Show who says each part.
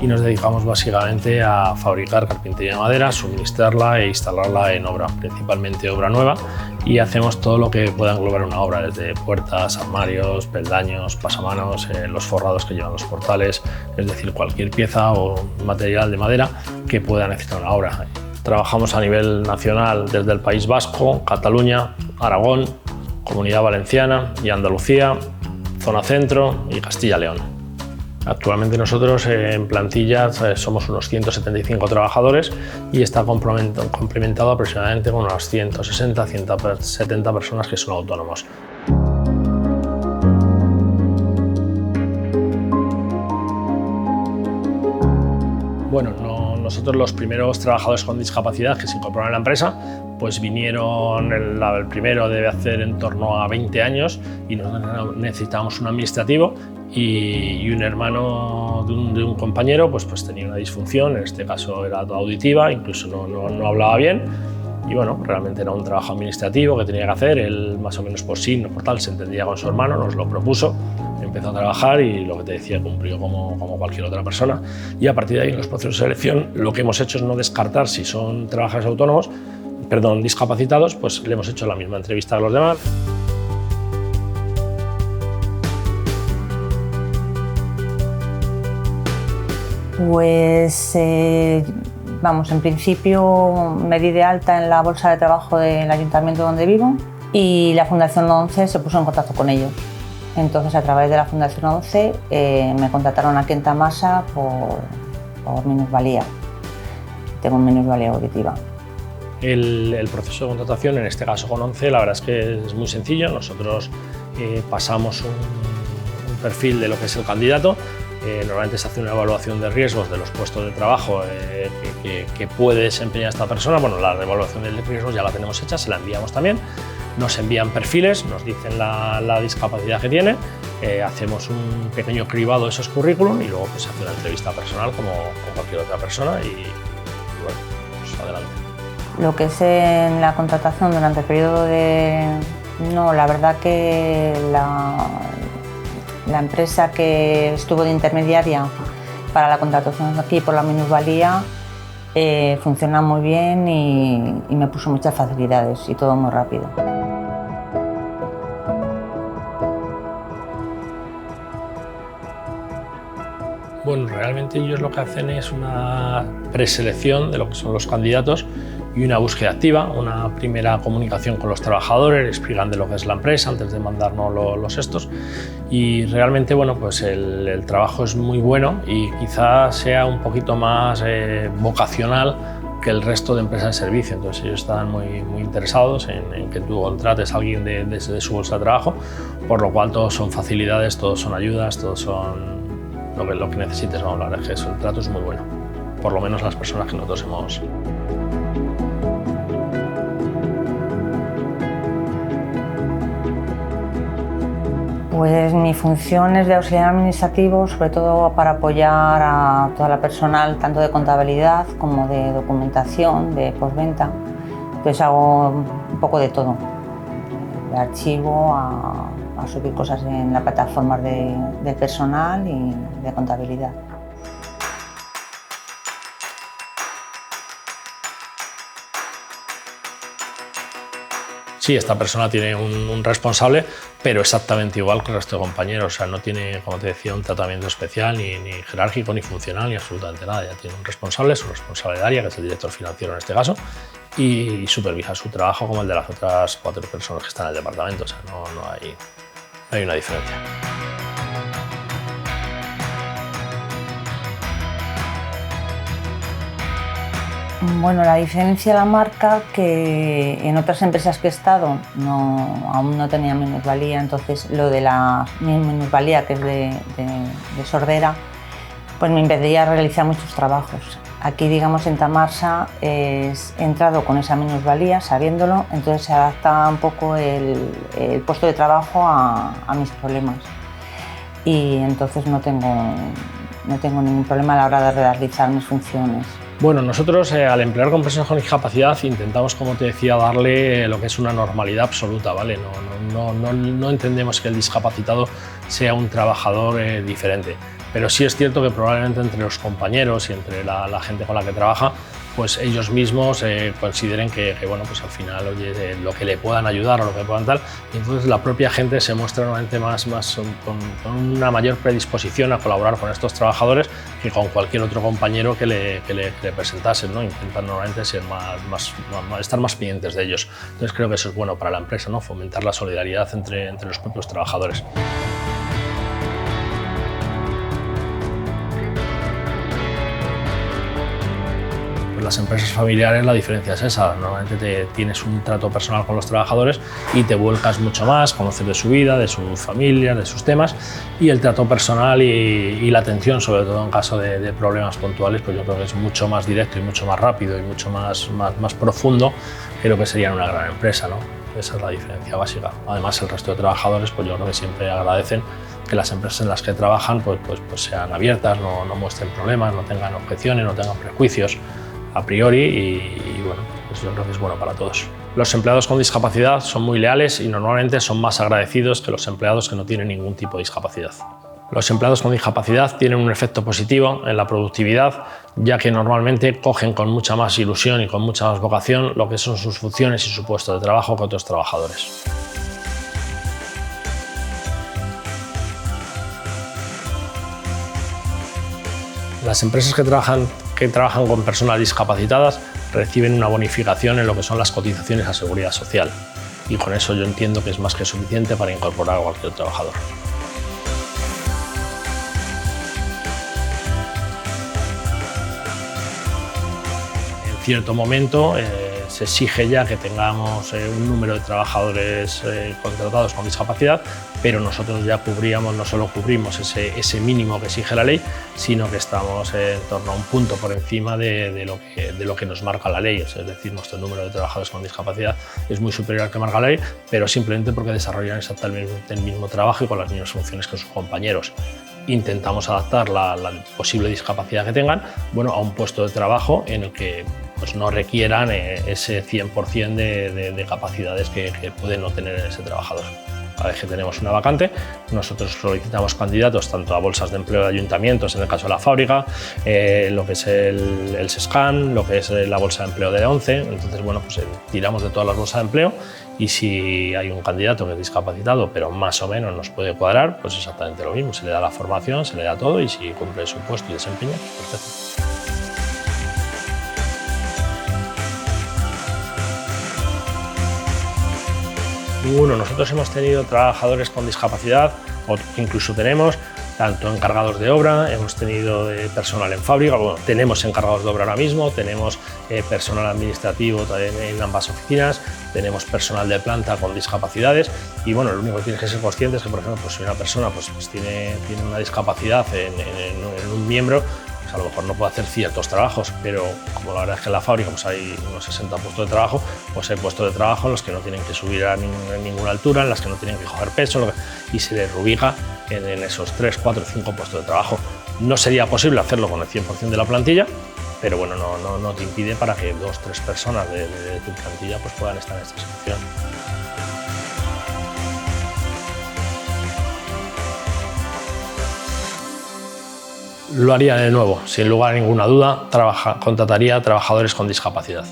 Speaker 1: y nos dedicamos básicamente a fabricar carpintería de madera, suministrarla e instalarla en obra, principalmente obra nueva, y hacemos todo lo que pueda englobar una obra, desde puertas, armarios, peldaños, pasamanos, los forrados que llevan los portales, es decir, cualquier pieza o material de madera que pueda necesitar una obra. Trabajamos a nivel nacional desde el País Vasco, Cataluña, Aragón, Comunidad Valenciana y Andalucía, Zona Centro y Castilla y León. Actualmente nosotros en plantilla somos unos 175 trabajadores y está complementado aproximadamente con unos 160-170 personas que son autónomos. Bueno, nosotros los primeros trabajadores con discapacidad que se incorporaron a la empresa, pues vinieron, el primero debe hacer en torno a 20 años y nosotros necesitábamos un administrativo y un hermano de un compañero pues tenía una disfunción, en este caso era auditiva, incluso no hablaba bien. Y bueno, realmente era un trabajo administrativo que tenía que hacer, él más o menos por signo, por tal, se entendía con su hermano, nos lo propuso, empezó a trabajar y lo que te decía, cumplió como cualquier otra persona. Y a partir de ahí, en los procesos de selección, lo que hemos hecho es no descartar si son trabajadores autónomos, discapacitados, pues le hemos hecho la misma entrevista a los demás.
Speaker 2: Pues vamos, en principio me di de alta en la bolsa de trabajo del ayuntamiento donde vivo y la Fundación 11 se puso en contacto con ellos. Entonces, a través de la Fundación 11 me contrataron aquí en Tamarsa por minusvalía. Tengo minusvalía auditiva.
Speaker 1: El proceso de contratación, en este caso con 11, la verdad es que es muy sencillo. Nosotros pasamos un perfil de lo que es el candidato. Normalmente se hace una evaluación de riesgos de los puestos de trabajo que puede desempeñar esta persona. Bueno, la evaluación de riesgos ya la tenemos hecha, se la enviamos también. Nos envían perfiles, nos dicen la discapacidad que tiene, hacemos un pequeño cribado de esos currículum y luego pues, se hace una entrevista personal como cualquier otra persona y bueno, pues adelante.
Speaker 2: Lo que es en la contratación durante el periodo de... No, la verdad que la empresa que estuvo de intermediaria para la contratación aquí por la minusvalía funciona muy bien y me puso muchas facilidades y todo muy rápido.
Speaker 1: Bueno, realmente ellos lo que hacen es una preselección de lo que son los candidatos y una búsqueda activa, una primera comunicación con los trabajadores, explican de lo que es la empresa antes de mandarnos los estos y realmente bueno, pues el trabajo es muy bueno y quizás sea un poquito más vocacional que el resto de empresas de servicio, entonces ellos están muy interesados en que tú contrates a alguien de su bolsa de trabajo, por lo cual todos son facilidades, todos son ayudas, todos son lo que necesites. Vamos a hablar, es que el trato es muy bueno, por lo menos las personas que nosotros hemos.
Speaker 2: Pues mi función es de auxiliar administrativo, sobre todo para apoyar a toda la personal, tanto de contabilidad como de documentación, de postventa. Entonces hago un poco de todo, de archivo a subir cosas en las plataformas de personal y de contabilidad.
Speaker 1: Sí, esta persona tiene un responsable, pero exactamente igual que el resto de compañeros. O sea, no tiene, como te decía, un tratamiento especial, ni jerárquico, ni funcional, ni absolutamente nada. Ya tiene un responsable, su responsable de área, que es el director financiero en este caso, y supervisa su trabajo como el de las otras 4 personas que están en el departamento. O sea, no hay una diferencia.
Speaker 2: Bueno, la diferencia de la marca, que en otras empresas que he estado aún no tenía minusvalía, entonces lo de la minusvalía, que es de sordera, pues me impedía realizar muchos trabajos. Aquí, digamos, en Tamarsa he entrado con esa minusvalía, sabiéndolo, entonces se adapta un poco el puesto de trabajo a mis problemas. Y entonces no tengo ningún problema a la hora de realizar mis funciones.
Speaker 1: Bueno, nosotros al emplear con personas con discapacidad intentamos, como te decía, darle lo que es una normalidad absoluta, ¿vale? No entendemos que el discapacitado sea un trabajador diferente. pero sí es cierto que probablemente entre los compañeros y entre la gente con la que trabaja, pues ellos mismos consideren que bueno, pues al final, oye, lo que le puedan ayudar o lo que puedan tal, y entonces la propia gente se muestra normalmente más con una mayor predisposición a colaborar con estos trabajadores que con cualquier otro compañero que le presentasen, ¿no? Intentan normalmente ser estar más pendientes de ellos. Entonces creo que eso es bueno para la empresa, ¿no? Fomentar la solidaridad entre los propios trabajadores. Las empresas familiares la diferencia es esa, normalmente tienes un trato personal con los trabajadores y te vuelcas mucho más, conocer de su vida, de sus familias, de sus temas, y el trato personal y la atención, sobre todo en caso de problemas puntuales, pues yo creo que es mucho más directo y mucho más rápido y mucho más profundo que lo que sería en una gran empresa, ¿no? Esa es la diferencia básica. Además, el resto de trabajadores, pues yo creo que siempre agradecen que las empresas en las que trabajan pues sean abiertas, no muestren problemas, no tengan objeciones, no tengan prejuicios a priori y bueno, pues yo creo que es bueno para todos. Los empleados con discapacidad son muy leales y normalmente son más agradecidos que los empleados que no tienen ningún tipo de discapacidad. Los empleados con discapacidad tienen un efecto positivo en la productividad, ya que normalmente cogen con mucha más ilusión y con mucha más vocación lo que son sus funciones y su puesto de trabajo que otros trabajadores. Las empresas que trabajan con personas discapacitadas reciben una bonificación en lo que son las cotizaciones a seguridad social, y con eso yo entiendo que es más que suficiente para incorporar a cualquier trabajador. En cierto momento se exige ya que tengamos un número de trabajadores contratados con discapacidad, pero nosotros ya no solo cubrimos ese mínimo que exige la ley, sino que estamos en torno a un punto por encima de lo que nos marca la ley. Es decir, nuestro número de trabajadores con discapacidad es muy superior al que marca la ley, pero simplemente porque desarrollan exactamente el mismo trabajo y con las mismas funciones que sus compañeros. Intentamos adaptar la posible discapacidad que tengan, bueno, a un puesto de trabajo en el que pues no requieran ese 100% de capacidades que pueden no tener ese trabajador. Cada vez que tenemos una vacante, nosotros solicitamos candidatos tanto a bolsas de empleo de ayuntamientos, en el caso de la fábrica, lo que es el SESCAN, lo que es la bolsa de empleo de ONCE. Entonces, bueno, pues tiramos de todas las bolsas de empleo y si hay un candidato que es discapacitado, pero más o menos nos puede cuadrar, pues exactamente lo mismo. Se le da la formación, se le da todo y si cumple su puesto y desempeña, pues perfecto. Ninguno. Nosotros hemos tenido trabajadores con discapacidad, o incluso tenemos tanto encargados de obra, hemos tenido personal en fábrica, bueno, tenemos encargados de obra ahora mismo, tenemos personal administrativo también en ambas oficinas, tenemos personal de planta con discapacidades y bueno, lo único que tienes que ser consciente es que, por ejemplo, pues si una persona pues tiene una discapacidad en un miembro, pues a lo mejor no puede hacer ciertos trabajos, pero como la verdad es que en la fábrica pues hay unos 60 puestos de trabajo, pues hay puestos de trabajo en los que no tienen que subir a ninguna altura, en las que no tienen que coger peso y se les reubica en esos 3, 4, 5 puestos de trabajo. No sería posible hacerlo con el 100% de la plantilla, pero bueno, no te impide para que 2, 3 personas de tu plantilla pues puedan estar en esta situación. Lo haría de nuevo, sin lugar a ninguna duda, contrataría a trabajadores con discapacidad.